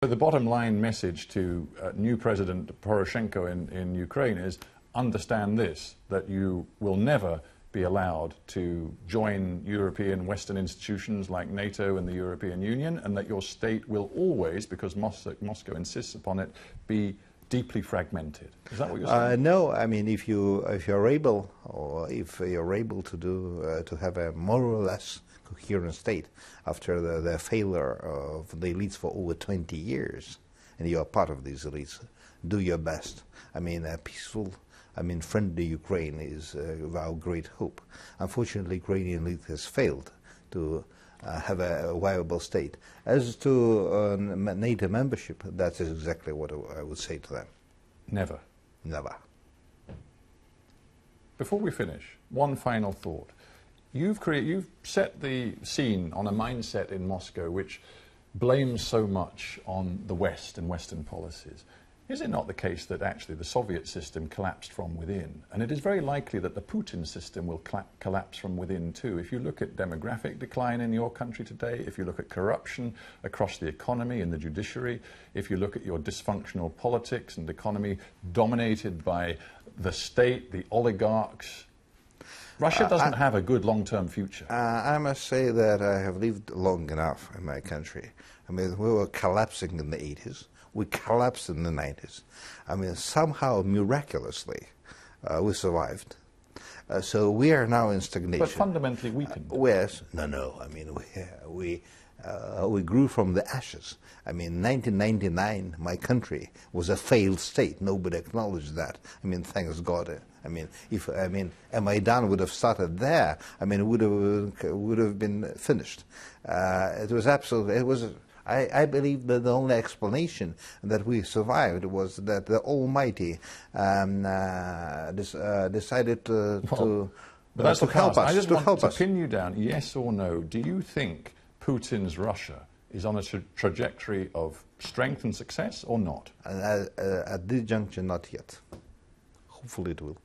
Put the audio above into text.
But the bottom line message to new President Poroshenko in Ukraine is understand this, that you will never be allowed to join European Western institutions like NATO and the European Union, and that your state will always, because Moscow insists upon it, be deeply fragmented. Is that what you're saying? No, I mean, if you're able, or if you're able to have a more or less coherent state after the failure of the elites for over 20 years, and you are part of these elites, do your best. I mean, a peaceful, friendly Ukraine is our great hope. Unfortunately, Ukrainian elite has failed to have a viable state. As to NATO membership, that is exactly what I would say to them. Never. Never. Before we finish, one final thought. You've set the scene on a mindset in Moscow which blames so much on the West and Western policies. Is it not the case that actually the Soviet system collapsed from within? And it is very likely that the Putin system will collapse from within too. If you look at demographic decline in your country today, if you look at corruption across the economy and the judiciary, if you look at your dysfunctional politics and economy dominated by the state, the oligarchs, Russia doesn't have a good long-term future. I must say that I have lived long enough in my country. I mean, we were collapsing in the 80s. We collapsed in the 90s. I mean, somehow, miraculously, we survived. So we are now in stagnation. But fundamentally weakened. Yes. No. I mean, we grew from the ashes. I mean, 1999, my country was a failed state. Nobody acknowledged that. I mean, thanks God. I mean, if Maidan would have started there, I mean, it would have been finished. It was absolutely. It was. I believe that the only explanation that we survived was that the Almighty decided to help us. I just want to pin you down, yes or no. Do you think Putin's Russia is on a trajectory of strength and success or not? At this juncture, not yet. Hopefully it will.